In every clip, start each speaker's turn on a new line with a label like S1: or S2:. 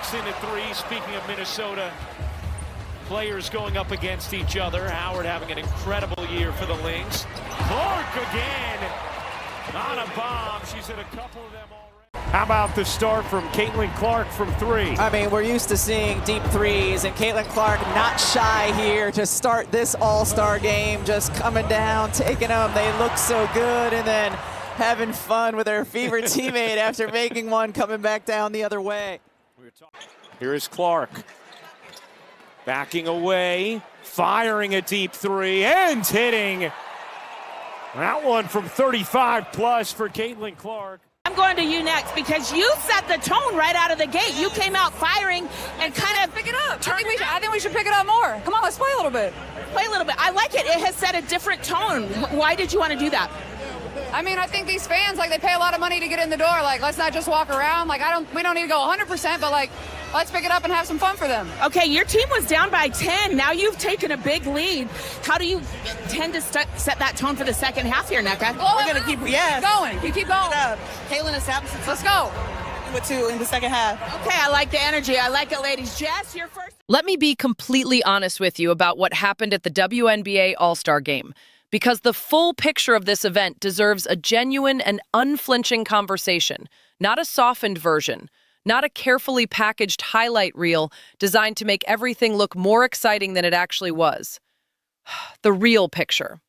S1: Knocks in at three. Speaking of Minnesota, players going up against each other. Howard having an incredible year for the Lynx. Clark again on a bomb. She's hit a couple of them already. How about the start from Caitlin Clark from three?
S2: I mean, we're used to seeing deep threes, and Caitlin Clark not shy here to start this All-Star game, just coming down, taking them. They look so good, and then having fun with her favorite teammate after making one, coming back down the other way.
S1: Here is Clark. Backing away, firing a deep three, and hitting. That one from 35 plus for Caitlin Clark.
S3: I'm going to you next because you set the tone right out of the gate. You came out firing and kind of
S4: pick it up. I think we should pick it up more. Come on, let's play a little bit.
S3: Play a little bit. I like it. It has set a different tone. Why did you want to do that?
S4: I mean, I think these fans, like, they pay a lot of money to get in the door. Like, let's not just walk around. Like, we don't need to go 100%, but, like, let's pick it up and have some fun for them.
S3: Okay, your team was down by 10. Now you've taken a big lead. How do you tend to set that tone for the second half here, NECA?
S4: We're going to keep going. You keep going.
S3: Caitlin establishes.
S4: Let's go.
S5: With two in the second half.
S3: Okay, I like the energy. I like it, ladies. Jess, you're first.
S6: Let me be completely honest with you about what happened at the WNBA All-Star game, because the full picture of this event deserves a genuine and unflinching conversation, not a softened version, not a carefully packaged highlight reel designed to make everything look more exciting than it actually was. The real picture.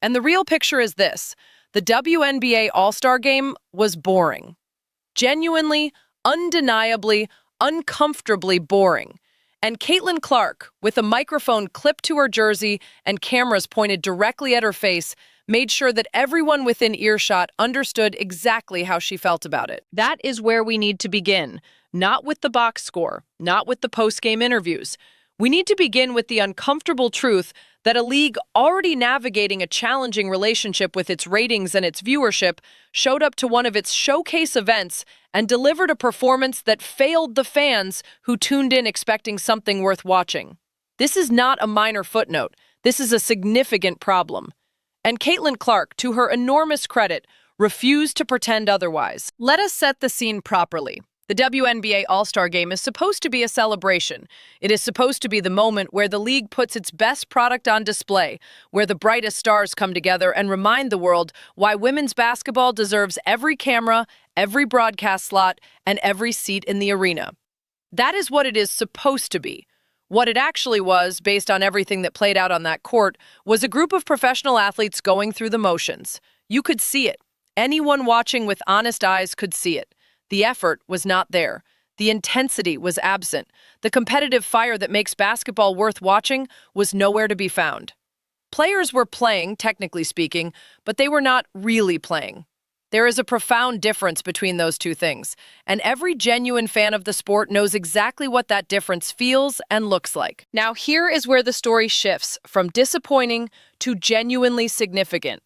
S6: And the real picture is this: the WNBA All-Star game was boring. Genuinely, undeniably, uncomfortably boring. And Caitlin Clark, with a microphone clipped to her jersey and cameras pointed directly at her face, made sure that everyone within earshot understood exactly how she felt about it. That is where we need to begin, not with the box score, not with the post-game interviews. We need to begin with the uncomfortable truth that a league already navigating a challenging relationship with its ratings and its viewership showed up to one of its showcase events and delivered a performance that failed the fans who tuned in expecting something worth watching. This is not a minor footnote. This is a significant problem. And Caitlin Clark, to her enormous credit, refused to pretend otherwise. Let us set the scene properly. The WNBA All-Star Game is supposed to be a celebration. It is supposed to be the moment where the league puts its best product on display, where the brightest stars come together and remind the world why women's basketball deserves every camera, every broadcast slot, and every seat in the arena. That is what it is supposed to be. What it actually was, based on everything that played out on that court, was a group of professional athletes going through the motions. You could see it. Anyone watching with honest eyes could see it. The effort was not there. The intensity was absent. The competitive fire that makes basketball worth watching was nowhere to be found. Players were playing, technically speaking, but they were not really playing. There is a profound difference between those two things, and every genuine fan of the sport knows exactly what that difference feels and looks like. Now, here is where the story shifts from disappointing to genuinely significant.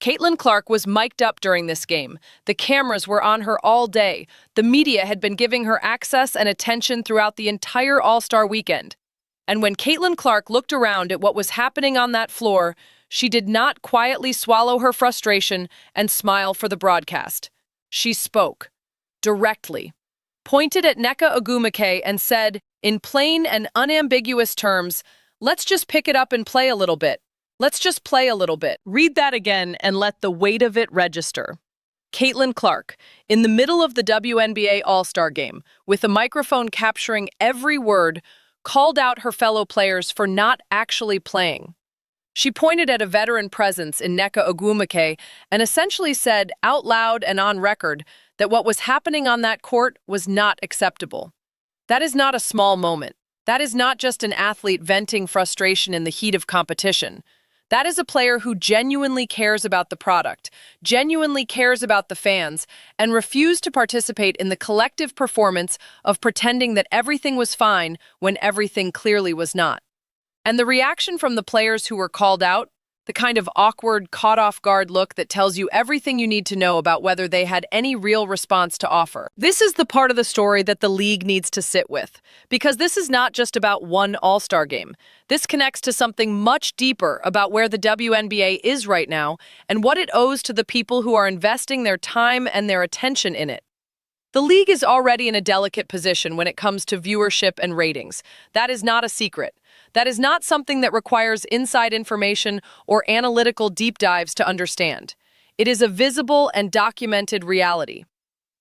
S6: Caitlin Clark was mic'd up during this game. The cameras were on her all day. The media had been giving her access and attention throughout the entire All-Star weekend. And when Caitlin Clark looked around at what was happening on that floor, she did not quietly swallow her frustration and smile for the broadcast. She spoke, directly, pointed at Nneka Ogwumike and said, in plain and unambiguous terms, "Let's just pick it up and play a little bit. Let's just play a little bit." Read that again and let the weight of it register. Caitlin Clark, in the middle of the WNBA All-Star game, with a microphone capturing every word, called out her fellow players for not actually playing. She pointed at a veteran presence in Nneka Ogwumike and essentially said, out loud and on record, that what was happening on that court was not acceptable. That is not a small moment. That is not just an athlete venting frustration in the heat of competition. That is a player who genuinely cares about the product, genuinely cares about the fans, and refused to participate in the collective performance of pretending that everything was fine when everything clearly was not. And the reaction from the players who were called out, the kind of awkward, caught-off-guard look that tells you everything you need to know about whether they had any real response to offer. This is the part of the story that the league needs to sit with, because this is not just about one All-Star game. This connects to something much deeper about where the WNBA is right now and what it owes to the people who are investing their time and their attention in it. The league is already in a delicate position when it comes to viewership and ratings. That is not a secret. That is not something that requires inside information or analytical deep dives to understand. It is a visible and documented reality.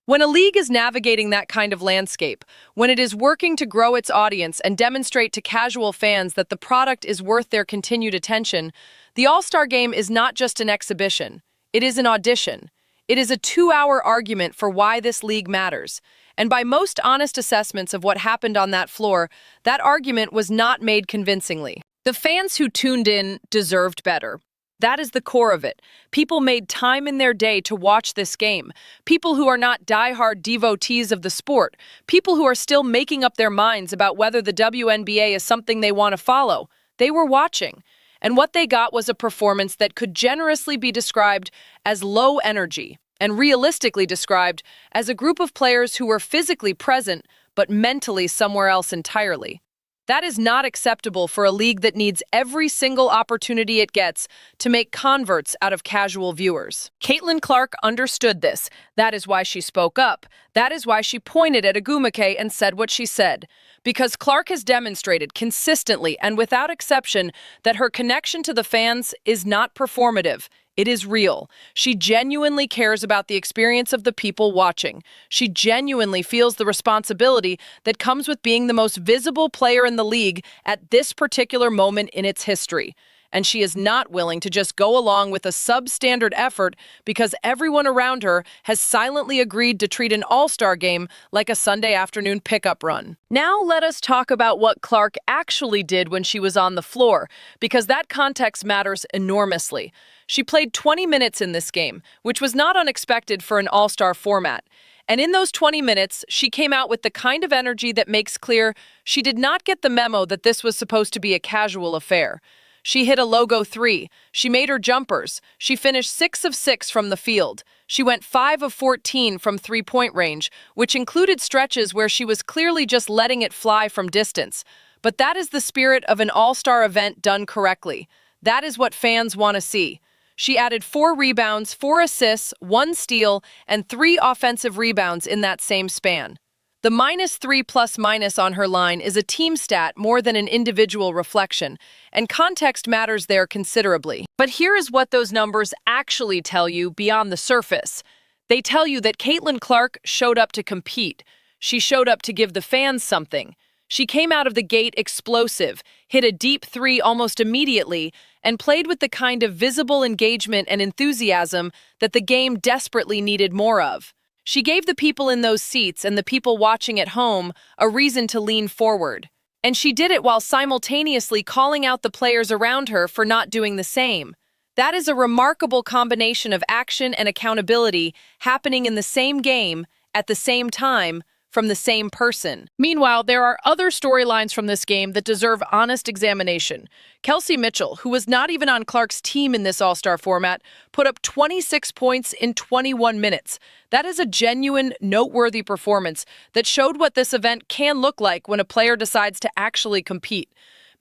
S6: When a league is navigating that kind of landscape, when it is working to grow its audience and demonstrate to casual fans that the product is worth their continued attention, the All-Star Game is not just an exhibition. It is an audition. It is a 2-hour argument for why this league matters. And by most honest assessments of what happened on that floor, that argument was not made convincingly. The fans who tuned in deserved better. That is the core of it. People made time in their day to watch this game. People who are not diehard devotees of the sport. People who are still making up their minds about whether the WNBA is something they want to follow. They were watching. And what they got was a performance that could generously be described as low energy, and realistically described as a group of players who were physically present but mentally somewhere else entirely. That is not acceptable for a league that needs every single opportunity it gets to make converts out of casual viewers. Caitlin Clark understood this. That is why she spoke up. That is why she pointed at Agumake and said what she said. Because Clark has demonstrated consistently and without exception that her connection to the fans is not performative. It is real. She genuinely cares about the experience of the people watching. She genuinely feels the responsibility that comes with being the most visible player in the league at this particular moment in its history. And she is not willing to just go along with a substandard effort because everyone around her has silently agreed to treat an All-Star game like a Sunday afternoon pickup run. Now let us talk about what Clark actually did when she was on the floor, because that context matters enormously. She played 20 minutes in this game, which was not unexpected for an All-Star format. And in those 20 minutes, she came out with the kind of energy that makes clear she did not get the memo that this was supposed to be a casual affair. She hit a logo 3. She made her jumpers. She finished 6 of 6 from the field. She went 5 of 14 from three-point range, which included stretches where she was clearly just letting it fly from distance. But that is the spirit of an all-star event done correctly. That is what fans want to see. She added 4 rebounds, 4 assists, 1 steal, and 3 offensive rebounds in that same span. The -3 on her line is a team stat more than an individual reflection, and context matters there considerably. But here is what those numbers actually tell you beyond the surface. They tell you that Caitlin Clark showed up to compete. She showed up to give the fans something. She came out of the gate explosive, hit a deep 3 almost immediately, and played with the kind of visible engagement and enthusiasm that the game desperately needed more of. She gave the people in those seats and the people watching at home a reason to lean forward. And she did it while simultaneously calling out the players around her for not doing the same. That is a remarkable combination of action and accountability happening in the same game, at the same time, from the same person. Meanwhile, there are other storylines from this game that deserve honest examination. Kelsey Mitchell, who was not even on Clark's team in this All-Star format, put up 26 points in 21 minutes. That is a genuine, noteworthy performance that showed what this event can look like when a player decides to actually compete.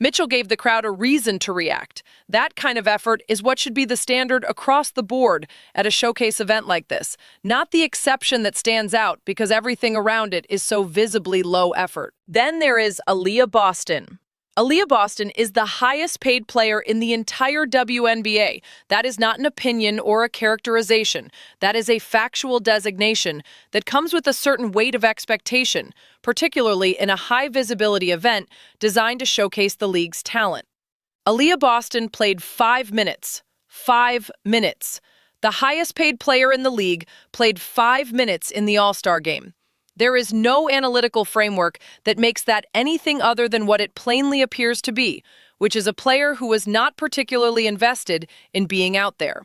S6: Mitchell gave the crowd a reason to react. That kind of effort is what should be the standard across the board at a showcase event like this, not the exception that stands out because everything around it is so visibly low effort. Then there is Aaliyah Boston. Aaliyah Boston is the highest paid player in the entire WNBA. That is not an opinion or a characterization. That is a factual designation that comes with a certain weight of expectation, particularly in a high-visibility event designed to showcase the league's talent. Aaliyah Boston played 5 minutes. 5 minutes. The highest paid player in the league played 5 minutes in the All-Star game. There is no analytical framework that makes that anything other than what it plainly appears to be, which is a player who was not particularly invested in being out there.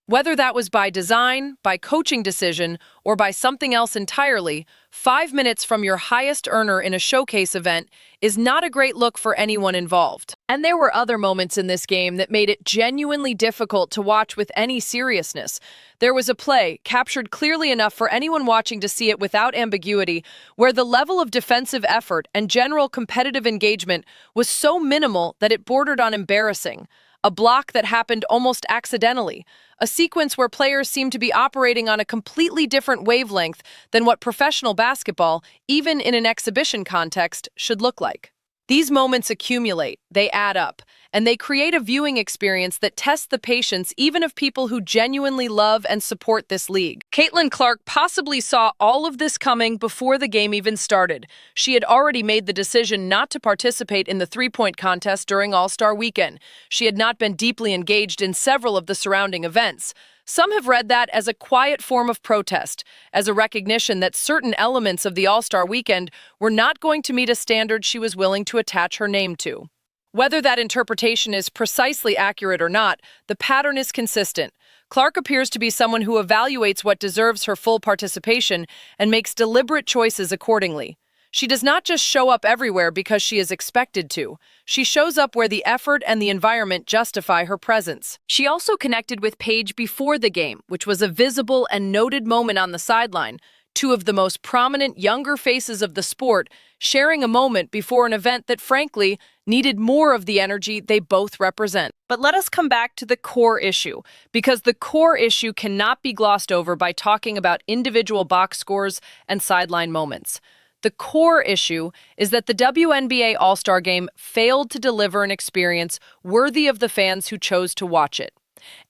S6: Whether that was by design, by coaching decision, or by something else entirely, 5 minutes from your highest earner in a showcase event is not a great look for anyone involved. And there were other moments in this game that made it genuinely difficult to watch with any seriousness. There was a play, captured clearly enough for anyone watching to see it without ambiguity, where the level of defensive effort and general competitive engagement was so minimal that it bordered on embarrassing. a block that happened almost accidentally, a sequence where players seem to be operating on a completely different wavelength than what professional basketball, even in an exhibition context, should look like. These moments accumulate, they add up, and they create a viewing experience that tests the patience even of people who genuinely love and support this league. Caitlin Clark possibly saw all of this coming before the game even started. She had already made the decision not to participate in the three-point contest during All-Star weekend. She had not been deeply engaged in several of the surrounding events. Some have read that as a quiet form of protest, as a recognition that certain elements of the All-Star weekend were not going to meet a standard she was willing to attach her name to. Whether that interpretation is precisely accurate or not, the pattern is consistent. Clark appears to be someone who evaluates what deserves her full participation and makes deliberate choices accordingly. She does not just show up everywhere because she is expected to. She shows up where the effort and the environment justify her presence. She also connected with Paige before the game, which was a visible and noted moment on the sideline. Two of the most prominent younger faces of the sport sharing a moment before an event that, frankly, needed more of the energy they both represent. But let us come back to the core issue, because the core issue cannot be glossed over by talking about individual box scores and sideline moments. The core issue is that the WNBA All-Star Game failed to deliver an experience worthy of the fans who chose to watch it.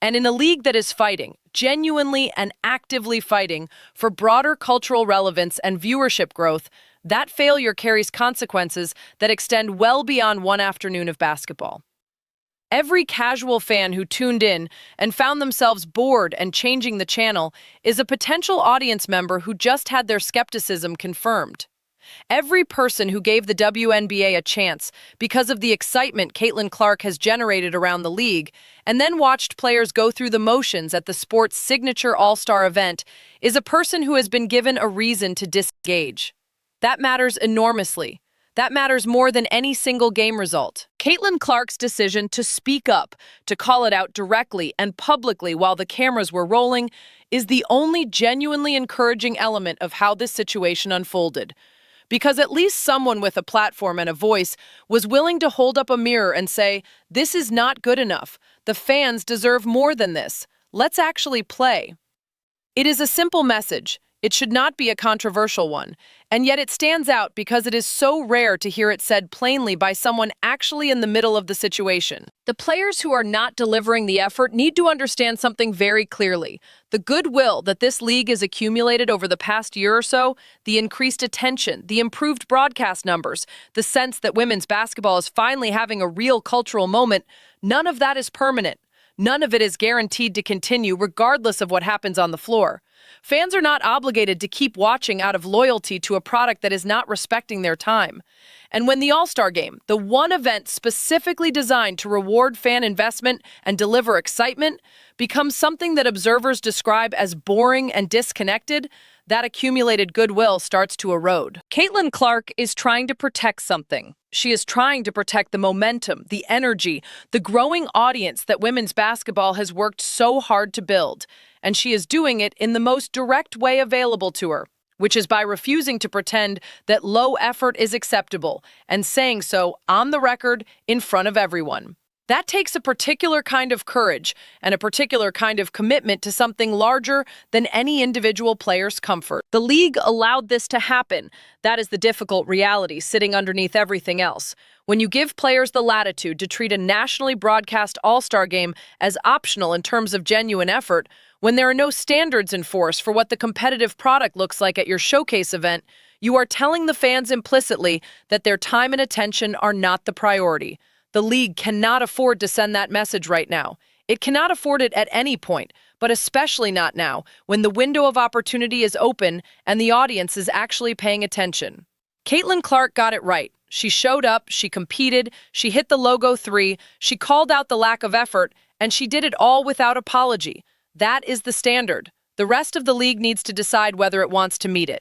S6: And in a league that is fighting, genuinely and actively fighting, for broader cultural relevance and viewership growth, that failure carries consequences that extend well beyond one afternoon of basketball. Every casual fan who tuned in and found themselves bored and changing the channel is a potential audience member who just had their skepticism confirmed. Every person who gave the WNBA a chance because of the excitement Caitlin Clark has generated around the league and then watched players go through the motions at the sport's signature All-Star event is a person who has been given a reason to disengage. That matters enormously. That matters more than any single game result. Caitlin Clark's decision to speak up, to call it out directly and publicly while the cameras were rolling, is the only genuinely encouraging element of how this situation unfolded. Because at least someone with a platform and a voice was willing to hold up a mirror and say, "This is not good enough. The fans deserve more than this. Let's actually play." It is a simple message. It should not be a controversial one, and yet it stands out because it is so rare to hear it said plainly by someone actually in the middle of the situation. The players who are not delivering the effort need to understand something very clearly. The goodwill that this league has accumulated over the past year or so, the increased attention, the improved broadcast numbers, the sense that women's basketball is finally having a real cultural moment, none of that is permanent. None of it is guaranteed to continue regardless of what happens on the floor. Fans are not obligated to keep watching out of loyalty to a product that is not respecting their time. And when the All-Star Game, the one event specifically designed to reward fan investment and deliver excitement, becomes something that observers describe as boring and disconnected, that accumulated goodwill starts to erode. Caitlin Clark is trying to protect something. She is trying to protect the momentum, the energy, the growing audience that women's basketball has worked so hard to build. And she is doing it in the most direct way available to her, which is by refusing to pretend that low effort is acceptable and saying so on the record in front of everyone. That takes a particular kind of courage and a particular kind of commitment to something larger than any individual player's comfort. The league allowed this to happen. That is the difficult reality sitting underneath everything else. When you give players the latitude to treat a nationally broadcast All-Star game as optional in terms of genuine effort, when there are no standards in force for what the competitive product looks like at your showcase event, you are telling the fans implicitly that their time and attention are not the priority. The league cannot afford to send that message right now. It cannot afford it at any point, but especially not now, when the window of opportunity is open and the audience is actually paying attention. Caitlin Clark got it right. She showed up, she competed, she hit the logo three, she called out the lack of effort, and she did it all without apology. That is the standard. The rest of the league needs to decide whether it wants to meet it.